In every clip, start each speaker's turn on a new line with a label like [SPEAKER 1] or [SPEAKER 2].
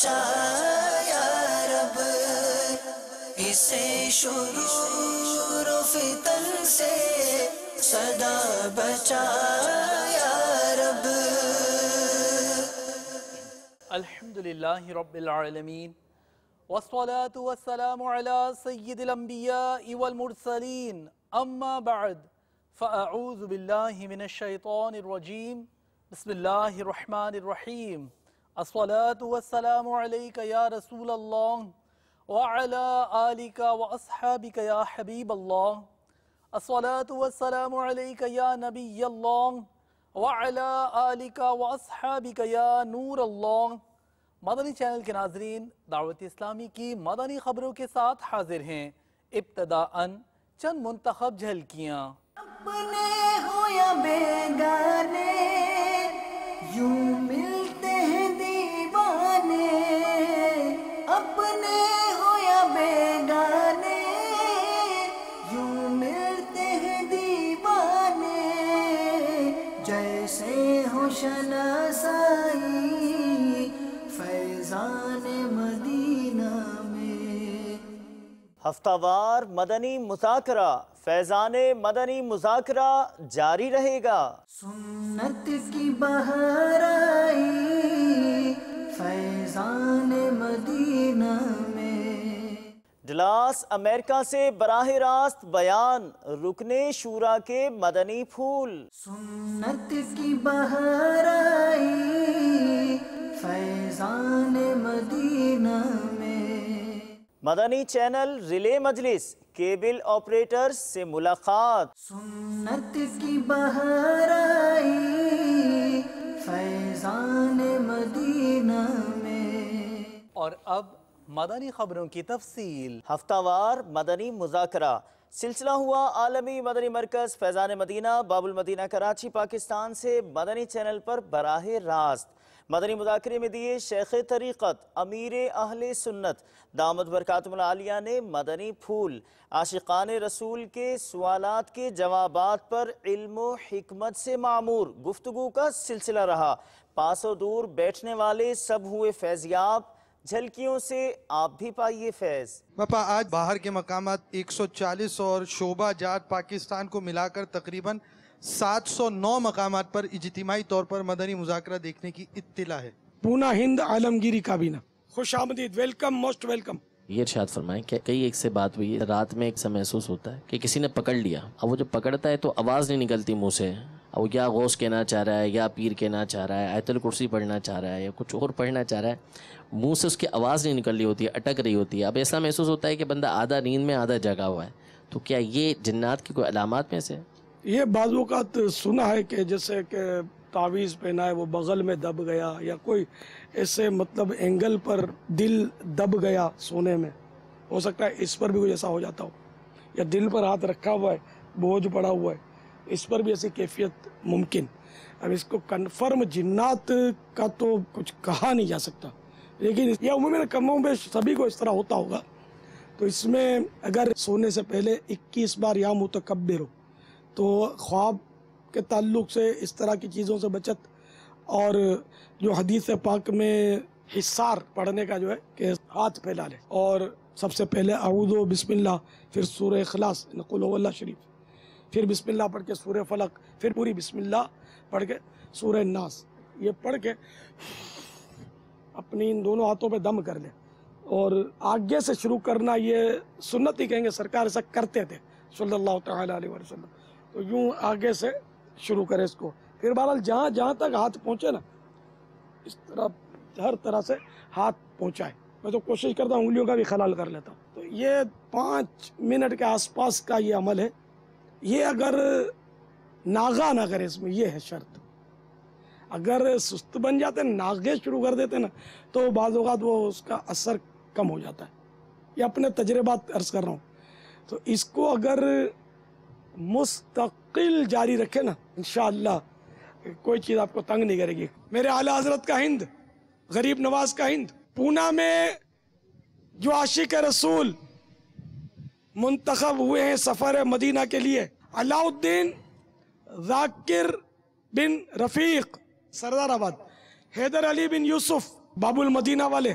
[SPEAKER 1] بچا یا رب، اسے شرور و فتن سے سدا بچا یا رب۔
[SPEAKER 2] الحمدللہ رب العالمین، والصلاة والسلام علی سید الانبیاء والمرسلین، اما بعد فاعوذ باللہ من الشیطان الرجیم، بسم اللہ الرحمن الرحیم۔ الصلاة والسلام علیک یا رسول اللہ وعلی آلک واصحابک یا حبیب اللہ۔ الصلاة والسلام علیک یا نبی اللہ وعلی آلک واصحابک یا نور اللہ۔ مدنی چینل کے ناظرین، دعوت اسلامی کی مدنی خبروں کے ساتھ حاضر ہیں۔ ابتداءً چند منتخب جھلکیاں۔
[SPEAKER 1] اپنے ہو یا بیگانے یوں ملتے ہیں دیوانے، اپنے ہو یا بیگانے یوں ملتے ہیں دیوانے، جیسے ہو شناسائی فیضان مدینہ میں۔
[SPEAKER 3] ہفتہ وار مدنی مذاکرہ، فیضان مدنی مذاکرہ جاری رہے گا۔
[SPEAKER 1] سنت کی بہار آئی فیضان مدینہ میں۔
[SPEAKER 3] ڈلاس امریکہ سے براہ راست بیان، رکن شورا کے مدنی پھول۔
[SPEAKER 1] سنت کی بہار آئی فیضان مدینہ میں۔
[SPEAKER 3] مدنی چینل ریلے مجلس، کیبل آپریٹرز سے ملاقات۔
[SPEAKER 1] سنت کی بہار آئی فیضان مدینہ میں۔
[SPEAKER 2] اور اب مدنی خبروں کی تفصیل۔
[SPEAKER 3] ہفتہ وار مدنی مذاکرہ سلسلہ ہوا عالمی مدنی مرکز فیضان مدینہ باب المدینہ کراچی پاکستان سے مدنی چینل پر براہ راست۔ مدنی مذاکرے میں دیے شیخ طریقت امیر اہل سنت دامت برکاتہم العالیہ نے مدنی پھول۔ عاشقان رسول کے سوالات کے جوابات پر علم و حکمت سے معمور گفتگو کا سلسلہ رہا۔ پاس و دور بیٹھنے والے سب ہوئے فیضیاب، جھلکیوں سے آپ بھی پائیے فیض۔
[SPEAKER 4] باپا آج باہر کے مقامات 140 اور شعبہ جات پاکستان کو ملا کر تقریباً 709 مقامات پر اجتماعی طور پر مدنی مذاکرہ دیکھنے کی اطلاع ہے۔
[SPEAKER 5] پونا ہند عالمگیری کابینہ، خوش آمدید، ویلکم، موسٹ ویلکم۔
[SPEAKER 6] یہ ارشاد فرمائیں کہ کئی ایک سے بات ہوئی ہے، رات میں ایک سا محسوس ہوتا ہے کہ کسی نے پکڑ لیا، اب وہ جو پکڑتا ہے تو آواز نہیں نکلتی منہ سے، اب وہ یا غوث کہنا چاہ رہا ہے یا پیر کہنا چاہ رہا ہے، آیت الکرسی پڑھنا چاہ رہا ہے یا کچھ اور پڑھنا چاہ رہا ہے، منہ سے اس کی آواز نہیں نکل رہی ہوتی ہے، اٹک رہی ہوتی ہے۔ اب ایسا محسوس ہوتا ہے کہ بندہ آدھا نیند میں آدھا جگا ہوا ہے۔ تو کیا یہ جنات کی کوئی علامات میں سے؟
[SPEAKER 5] یہ بعض اوقات سنا ہے کہ جیسے کہ تعویذ پہنا ہے وہ بغل میں دب گیا، یا کوئی ایسے مطلب اینگل پر دل دب گیا سونے میں، ہو سکتا ہے اس پر بھی کچھ ایسا ہو جاتا ہو، یا دل پر ہاتھ رکھا ہوا ہے، بوجھ پڑا ہوا ہے، اس پر بھی ایسی کیفیت ممکن۔ اب اس کو کنفرم جنات کا تو کچھ کہا نہیں جا سکتا، لیکن یہ عموماً کموں بیش سبھی کو اس طرح ہوتا ہوگا۔ تو اس میں اگر سونے سے پہلے 21 بار یا متکبر ہو تو خواب کے تعلق سے اس طرح کی چیزوں سے بچت، اور جو حدیث پاک میں حصار پڑھنے کا جو ہے کہ ہاتھ پھیلا لے، اور سب سے پہلے اعوذ بسم اللہ، پھر سورہ اخلاص قل هو اللہ شریف، پھر بسم اللہ پڑھ کے سورہ فلق، پھر پوری بسم اللہ پڑھ کے سورہ الناس، یہ پڑھ کے اپنی ان دونوں ہاتھوں پہ دم کر لے، اور آگے سے شروع کرنا یہ سنت ہی کہیں گے، سرکار ایسا کرتے تھے صلی اللہ تعالیٰ علیہ وسلم۔ تو یوں آگے سے شروع کرے اس کو، پھر بہرحال جہاں جہاں تک ہاتھ پہنچے نا، اس طرح ہر طرح سے ہاتھ پہنچائے۔ میں تو کوشش کرتا ہوں انگلیوں کا بھی خلال کر لیتا ہوں۔ تو یہ 5 منٹ کے آس پاس کا یہ عمل ہے۔ یہ اگر ناغا نہ کرے، اس میں یہ ہے شرط، اگر سست بن جاتے ہیں، ناغے شروع کر دیتے ہیں نا، تو بعض اوقات وہ اس کا اثر کم ہو جاتا ہے۔ یہ اپنے تجربات عرض کر رہا ہوں۔ تو اس کو اگر مستقل جاری رکھے نا، انشاءاللہ کوئی چیز آپ کو تنگ نہیں کرے گی۔ میرے اعلیٰ حضرت کا ہند، غریب نواز کا ہند، پونا میں جو عاشق رسول منتخب ہوئے ہیں سفر مدینہ کے لیے، علاء الدین ذاکر بن رفیق سردار آباد، حیدر علی بن یوسف باب المدینہ والے،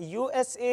[SPEAKER 3] USA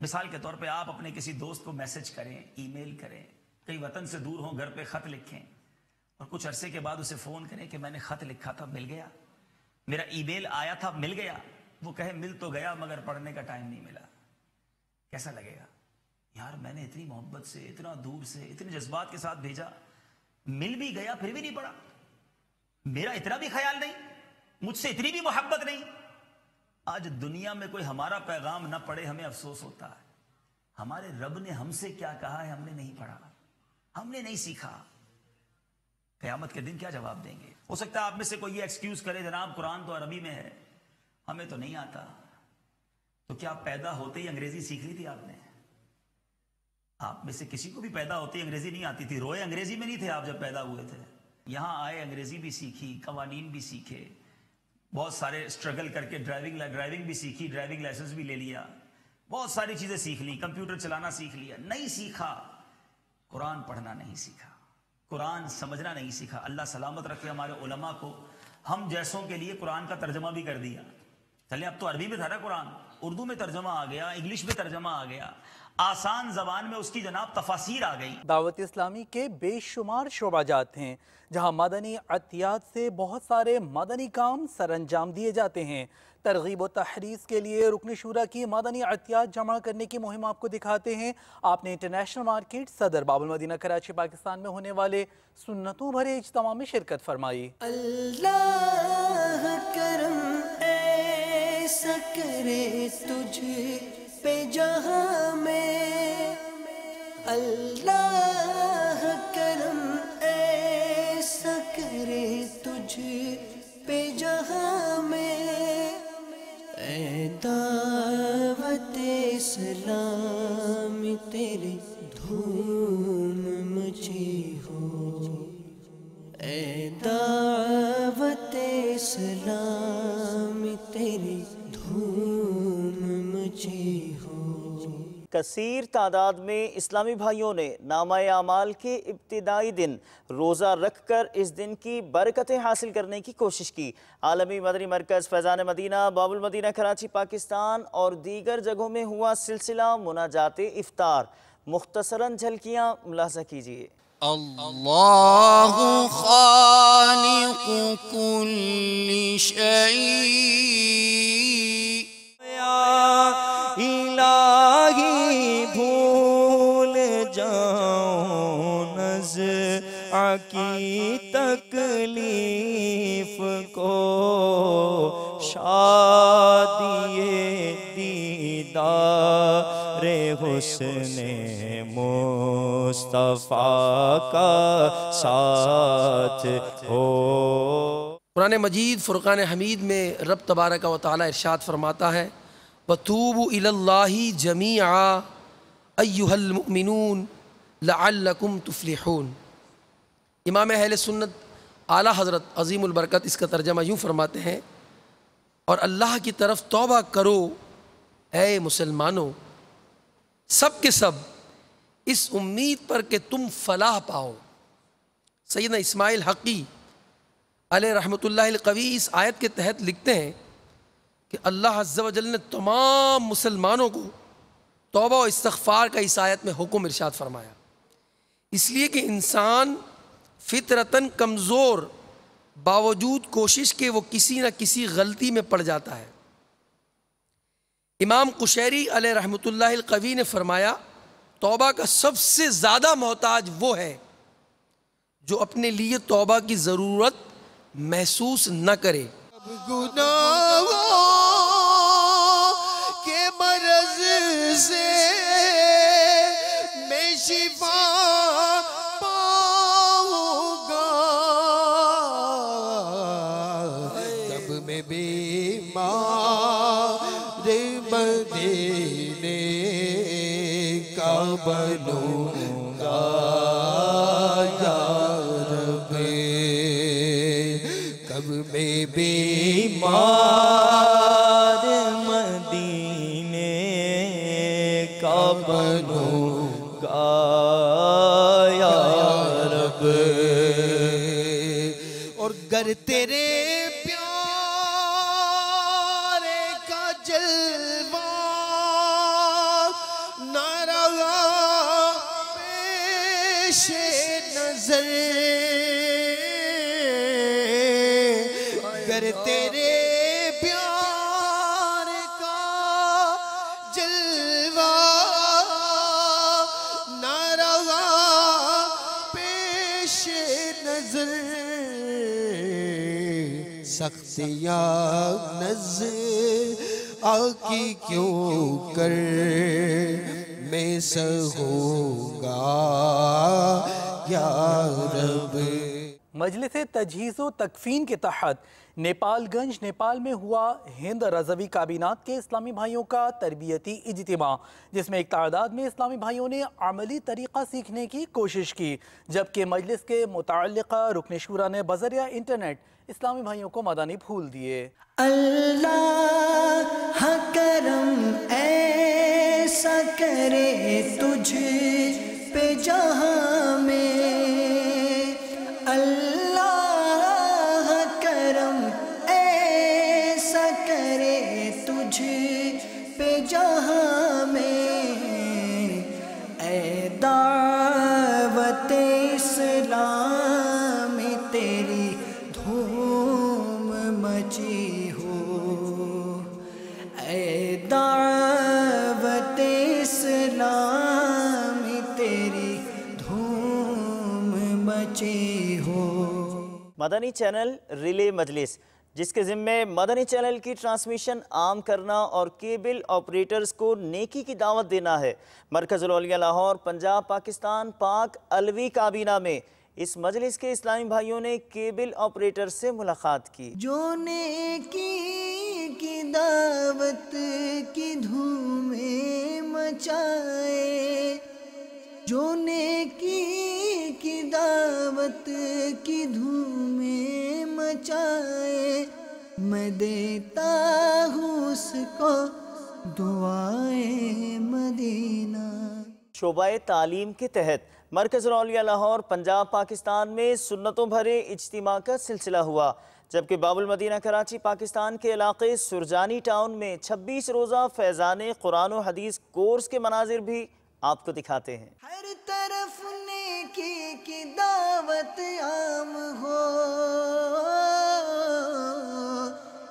[SPEAKER 7] مثال کے طور پہ آپ اپنے کسی دوست کو میسج کریں، ای میل کریں، کئی وطن سے دور ہوں، گھر پہ خط لکھیں اور کچھ عرصے کے بعد اسے فون کریں کہ میں نے خط لکھا تھا، مل گیا، میرا ای میل آیا تھا، مل گیا. وہ کہے مل تو گیا مگر پڑھنے کا ٹائم نہیں ملا. کیسا لگے گا؟ یار میں نے اتنی محبت سے، اتنا دور سے، اتنے جذبات کے ساتھ بھیجا، مل بھی گیا پھر بھی نہیں پڑھا، میرا اتنا بھی خیال نہیں، مجھ سے اتنی بھی محبت نہیں. آج دنیا میں کوئی ہمارا پیغام نہ پڑھے ہمیں افسوس ہوتا ہے. ہمارے رب نے ہم سے کیا کہا ہے ہم نے نہیں پڑھا، ہم نے نہیں سیکھا. قیامت کے دن کیا جواب دیں گے؟ ہو سکتا ہے آپ میں سے کوئی یہ ایکسکیوز کرے جناب قرآن تو عربی میں ہے، ہمیں تو نہیں آتا. تو کیا پیدا ہوتے ہی انگریزی سیکھ لی تھی آپ نے؟ آپ میں سے کسی کو بھی پیدا ہوتی انگریزی نہیں آتی تھی؟ روئے انگریزی میں نہیں تھے آپ جب پیدا ہوئے تھے؟ یہاں آئے انگریزی بھی سیکھی، قوانین بھی سیکھے، بہت سارے اسٹرگل کر کے ڈرائیونگ بھی سیکھی، ڈرائیونگ لائسنس بھی لے لیا، بہت ساری چیزیں سیکھ لی، کمپیوٹر چلانا سیکھ لیا. نہیں سیکھا، قرآن پڑھنا نہیں سیکھا، قرآن سمجھنا نہیں سیکھا. اللہ سلامت رکھے ہمارے علماء کو، ہم جیسوں کے لیے قرآن کا ترجمہ بھی کر دیا. چلے اب تو عربی میں تھا نا قرآن، اردو میں ترجمہ آ گیا، انگلش میں ترجمہ آ گیا، آسان زبان میں اس کی جناب تفاسیر آ گئی.
[SPEAKER 2] دعوت اسلامی کے بے شمار شعبہ جات ہیں جہاں مدنی عطیات سے بہت سارے مدنی کام سر انجام دیے جاتے ہیں. ترغیب و تحریض کے لیے رکن شورا کی مدنی عطیات جمع کرنے کی مہم آپ کو دکھاتے ہیں. آپ نے انٹرنیشنل مارکیٹ صدر باب المدینہ کراچی پاکستان میں ہونے والے سنتوں بھرے اجتماع میں شرکت فرمائی.
[SPEAKER 1] اللہ کرم ایسا کرے تجھ پہ جہاں میں، اللہ کرم ایسا کرے تجھ پہ جہاں میں، اے دعوت اسلام تیرے دھوم مچی ہو، اے دعوت اسلام تیرے دھوم مچی ہو.
[SPEAKER 3] کثیر تعداد میں اسلامی بھائیوں نے نامہ اعمال کے ابتدائی دن روزہ رکھ کر اس دن کی برکتیں حاصل کرنے کی کوشش کی. عالمی مدنی مرکز فیضان مدینہ باب المدینہ کراچی پاکستان اور دیگر جگہوں میں ہوا سلسلہ مناجات افطار. مختصراً جھلکیاں ملاحظہ کیجیے.
[SPEAKER 8] اللہ خالق کل شیء
[SPEAKER 9] الہی بھول جاؤں نزع کی تکلیف کو، شادی دیدار حسن مصطفیٰ کا ساتھ ہو.
[SPEAKER 10] قرآن مجید فرقان حمید میں رب تبارک و تعالی ارشاد فرماتا ہے وَتُوبُوا إِلَى اللَّهِ جَمِيعًا أَيُّهَا الْمُؤْمِنُونَ لَعَلَّكُمْ تُفْلِحُونَ. امام اہل سنت اعلیٰ حضرت عظیم البرکت اس کا ترجمہ یوں فرماتے ہیں، اور اللہ کی طرف توبہ کرو اے مسلمانوں، سب کے سب اس امید پر کہ تم فلاح پاؤ. سیدنا اسماعیل حقی علیہ رحمۃ اللہ القوی اس آیت کے تحت لکھتے ہیں کہ اللہ عز و جل نے تمام مسلمانوں کو توبہ و استغفار کا اس آیت میں حکم ارشاد فرمایا، اس لیے کہ انسان فطرتاً کمزور باوجود کوشش کے وہ کسی نہ کسی غلطی میں پڑ جاتا ہے. امام قشیری علیہ رحمۃ اللہ القوی نے فرمایا توبہ کا سب سے زیادہ محتاج وہ ہے جو اپنے لیے توبہ کی ضرورت محسوس نہ کرے.
[SPEAKER 8] گناہوں کے مرض سے میں شفا پاؤں گا، تب میں بیمار مدینے کا بنوں گا یا رب، کب میں بیمار
[SPEAKER 9] مدینے کا بنوں گا یا رب.
[SPEAKER 8] اور گر تیرے پیارے کا جلوہ پیش نظر گر تیرے پیار کا جلوہ نہ رہا پیش نظر سختیاں نظر آکی کیوں کر میں سہوں گا یا رب.
[SPEAKER 2] مجلس تجہیز و تکفین کے تحت نیپال گنج نیپال میں ہوا ہند رضوی کابینات کے اسلامی بھائیوں کا تربیتی اجتماع، جس میں ایک تعداد میں اسلامی بھائیوں نے عملی طریقہ سیکھنے کی کوشش کی، جبکہ مجلس کے متعلقہ رکن شورا نے بذریعہ انٹرنیٹ اسلامی بھائیوں کو مدنی پھول دیے.
[SPEAKER 1] اللہ کرم ایسا کرے تجھ پہ جہاں میں، اللہ کرم ایسا کرے تجھ پہ جہاں میں، اے دعوت اسلام تیری دھوم مچی ہو، اے دعوت اسلام تیری دھوم مچی ہو.
[SPEAKER 3] مدنی چینل ریلے مجلس، جس کے ذمے مدنی چینل کی ٹرانسمیشن عام کرنا اور کیبل آپریٹرز کو نیکی کی دعوت دینا ہے. مرکز الاولیاء لاہور پنجاب پاکستان پاک الوی کابینہ میں اس مجلس کے اسلامی بھائیوں نے کیبل آپریٹر سے ملاقات کی.
[SPEAKER 1] جو نیکی کی دعوت کی دھومیں مچائے، جو نیکی کی دعوت کی دھومیں مچائے، میں دیتا ہوں اس کو دعائے مدینہ.
[SPEAKER 3] شعبہ تعلیم کے تحت مرکز الاولیاء لاہور پنجاب پاکستان میں سنتوں بھرے اجتماع کا سلسلہ ہوا، جبکہ باب المدینہ کراچی پاکستان کے علاقے سرجانی ٹاؤن میں 26 روزہ فیضان قرآن و حدیث کورس کے مناظر بھی آپ کو دکھاتے ہیں.
[SPEAKER 1] ہر طرف نیکی کی دعوت عام ہو،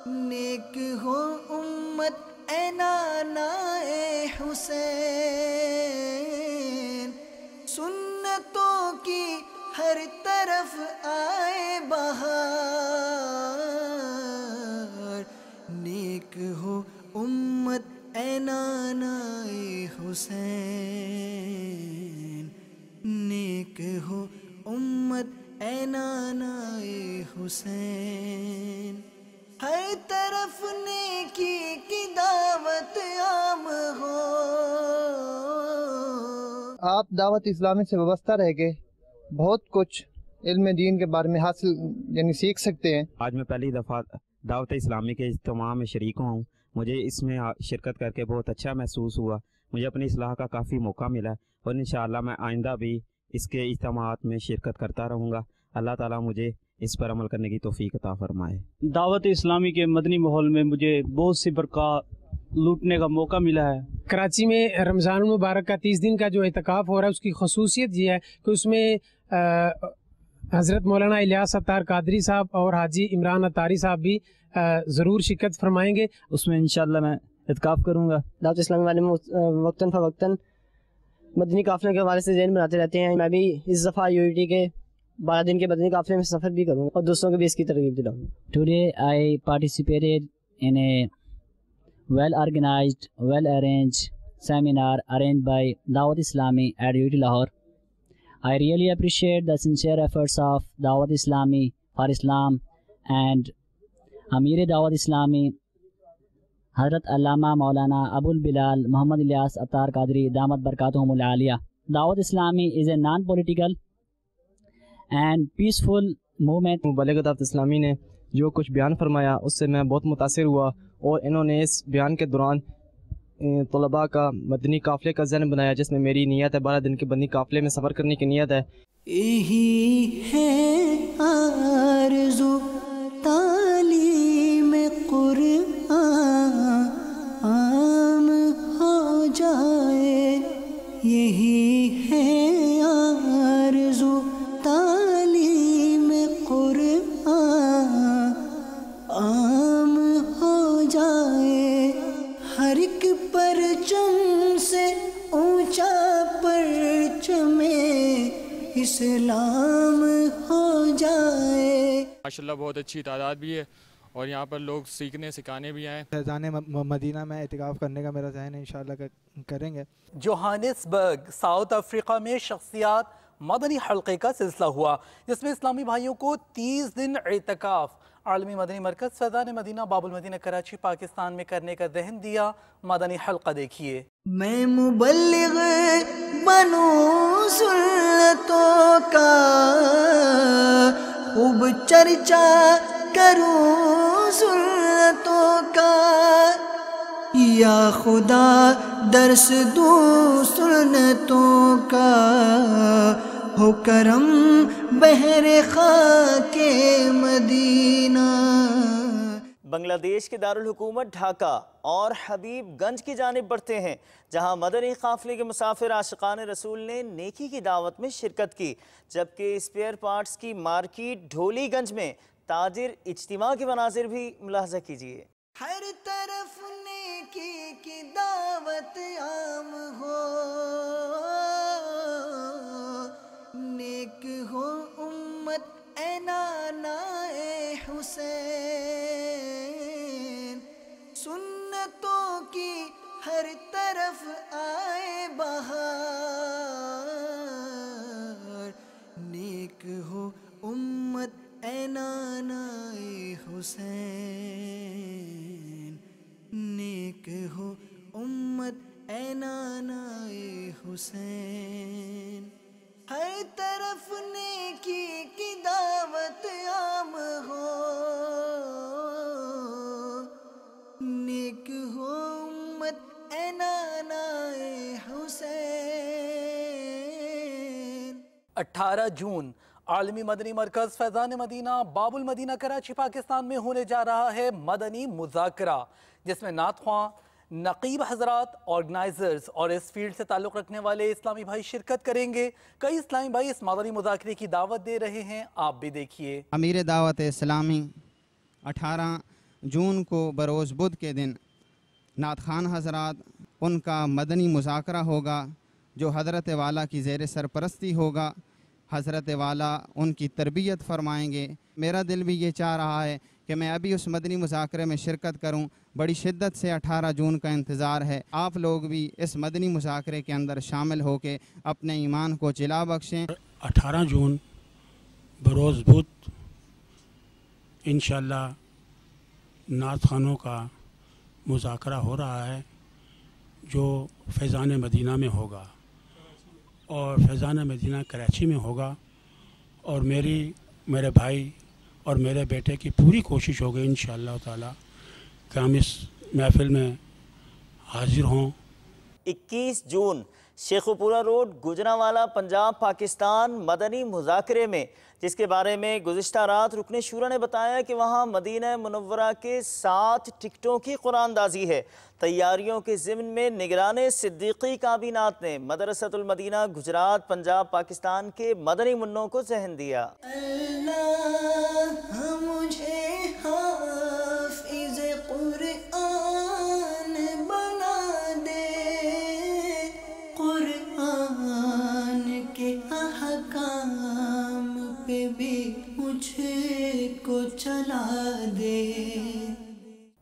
[SPEAKER 1] نیک ہو امت اے نانا اے حسین، سنتوں کی ہر طرف آئے بہار، نیک ہو امت اے نانا اے حسین، نیک ہو امت اے نانا اے حسین. ہر طرف نیکی کی دعوت عام ہو.
[SPEAKER 11] آپ دعوت اسلامی سے وابستہ رہ کے بہت کچھ علم دین کے بارے میں حاصل یعنی سیکھ سکتے ہیں.
[SPEAKER 12] آج میں پہلی دفعہ دعوت اسلامی کے اجتماع میں شریک ہوں. مجھے اس میں شرکت کر کے بہت اچھا محسوس ہوا. مجھے اپنی اصلاح کا کافی موقع ملا اور انشاءاللہ میں آئندہ بھی اس کے اجتماعات میں شرکت کرتا رہوں گا. اللہ تعالیٰ مجھے اس پر عمل کرنے کی توفیق عطا فرمائے.
[SPEAKER 13] دعوت اسلامی کے مدنی ماحول میں مجھے بہت سی برکات لوٹنے کا موقع ملا ہے.
[SPEAKER 14] کراچی میں رمضان المبارک کا 30 دن کا جو اعتکاف ہو رہا ہے، اس کی خصوصیت یہ ہے کہ اس میں حضرت مولانا الیاس اتار قادری صاحب اور حاجی عمران اتاری صاحب بھی ضرور شرکت فرمائیں گے.
[SPEAKER 13] اس میں انشاءاللہ میں اعتکاف کروں گا.
[SPEAKER 15] دعوت اسلامی والے وقتاً فوقتاً مدنی قافلے کے حوالے سے ذہن بناتے رہتے ہیں. میں بھی اس دفعہ UET کے 12 دن کے مدنی قافلے میں سفر بھی کروں اور دوستوں کو بھی اس کی ترغیب دلاؤں.
[SPEAKER 16] Today I participated in a well organized, well arranged seminar arranged by Dawat Islami at UET Lahore. I really appreciate the sincere efforts of Dawat Islami for Islam and Amir Dawat Islami Hazrat Allama Maulana Abul Bilal Muhammad Ilyas Attar Qadri Damat Barakatuhumul Aliyah. Dawat Islami is a non-political and peaceful movement.
[SPEAKER 11] مبلغ دعوت اسلامی نے جو کچھ بیان فرمایا اس سے میں بہت متاثر ہوا، اور انہوں نے اس بیان کے دوران طلباء کا مدنی قافلے کا ذہن بنایا، جس میں میری نیت ہے 12 دن کے مدنی قافلے میں سفر کرنے کی نیت ہے.
[SPEAKER 1] یہی ہے آرزو تعلیم قرآن عام ہو جائے، یہی ہے اسلام ہو جائے.
[SPEAKER 4] ماشاءاللہ بہت اچھی تعداد بھی ہے اور یہاں پر لوگ سیکھنے سکھانے بھی آئے.
[SPEAKER 6] فیضان مدینہ میں اعتکاف کرنے کا میرا ذہن ہے، انشاءاللہ کریں گے.
[SPEAKER 2] جوہانسبرگ ساؤتھ افریقہ میں شخصیات مدنی حلقے کا سلسلہ ہوا، جس میں اسلامی بھائیوں کو 30 دن اعتکاف عالمی مدنی مرکز فیضان مدینہ باب المدینہ کراچی پاکستان میں کرنے کا ذہن دیا. مدنی حلقہ دیکھیے.
[SPEAKER 1] میں مبلغ بنوں سنتوں کا، خوب چرچا کروں سنتوں کا، یا خدا درس دوں سنتوں کا، ہو کرم بحر خاک مدینہ.
[SPEAKER 3] بنگلہ دیش کے دارالحکومت ڈھاکہ اور حبیب گنج کی جانب بڑھتے ہیں، جہاں مدنی قافلے کے مسافر عاشقان رسول نے نیکی کی دعوت میں شرکت کی، جبکہ اسپیئر پارٹس کی مارکیٹ ڈھولی گنج میں تاجر اجتماع کے مناظر بھی ملاحظہ کیجیے.
[SPEAKER 1] ہر طرف نیکی کی دعوت عام ہو، نیک ہو امت اے نانا اے حسین، سنتوں کی ہر طرف آئے بہار، نیک ہو امت اے نانا اے حسین، نیک ہو امت اے نانا اے حسین. ہر طرف نیکی کی دعوت عام ہو، نیک ہو امت اے نانا اے حسین.
[SPEAKER 2] 18 جون عالمی مدنی مرکز فیضان مدینہ باب المدینہ کراچی پاکستان میں ہونے جا رہا ہے مدنی مذاکرہ، جس میں نعت خواں، نقیب حضرات، آرگنائزرز اور اس فیلڈ سے تعلق رکھنے والے اسلامی بھائی شرکت کریں گے. کئی اسلامی بھائی اس مدنی مذاکرے کی دعوت دے رہے ہیں، آپ بھی دیکھیے.
[SPEAKER 17] امیر دعوت اسلامی 18 جون کو بروز بدھ کے دن نعت خوان حضرات ان کا مدنی مذاکرہ ہوگا، جو حضرت والا کی زیر سرپرستی ہوگا. حضرت والا ان کی تربیت فرمائیں گے. میرا دل بھی یہ چاہ رہا ہے کہ میں ابھی اس مدنی مذاکرے میں شرکت کروں. بڑی شدت سے 18 جون کا انتظار ہے. آپ لوگ بھی اس مدنی مذاکرے کے اندر شامل ہو کے اپنے ایمان کو جلا بخشیں.
[SPEAKER 18] 18 جون بروز بدھ انشاءاللہ نعت خوانوں کا مذاکرہ ہو رہا ہے، جو فیضان مدینہ میں ہوگا اور فیضان مدینہ کراچی میں ہوگا. اور میرے بھائی اور میرے بیٹے کی پوری کوشش ہوگی انشاءاللہ تعالی کہ ہم اس محفل میں حاضر ہوں.
[SPEAKER 3] 21 جون شیخوپورہ روڈ گجرانوالہ پنجاب پاکستان مدنی مذاکرے میں، جس کے بارے میں گزشتہ رات رکن شورا نے بتایا کہ وہاں مدینہ منورہ کے 7 ٹکٹوں کی قرآن دازی ہے. تیاریوں کے ضمن میں نگران صدیقی کابینات نے مدرسۃ المدینہ گجرات پنجاب پاکستان کے مدنی منوں کو ذہن دیا.
[SPEAKER 1] اللہ مجھے حافظ قرآن بنا دے، قرآن کے احکام پہ بھی مجھے کو چلا دے.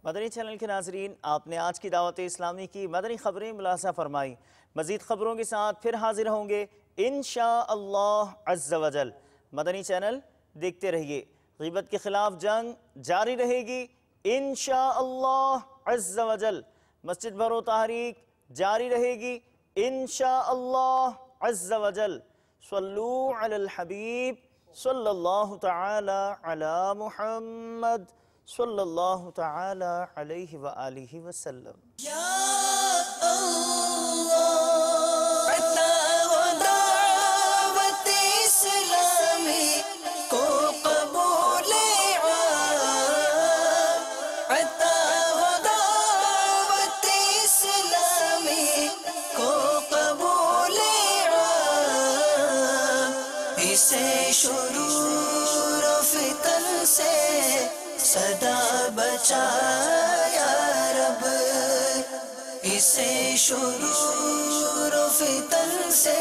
[SPEAKER 3] مدنی چینل کے ناظرین، آپ نے آج کی دعوت اسلامی کی مدنی خبریں ملاحظہ فرمائی. مزید خبروں کے ساتھ پھر حاضر ہوں گے انشاءاللہ عز و جل. مدنی چینل دیکھتے رہیے. غیبت کے خلاف جنگ جاری رہے گی انشاءاللہ عز و جل. مسجد بھرو تحریک جاری رہے گی انشاءاللہ عز و جل. صلو علی الحبیب صلی اللہ تعالی علی محمد صلی اللہ تعالی علیہ وآلہ وسلم.
[SPEAKER 1] شرور و فتن سے صدا بچا یا رب، اسے شرور و فتن سے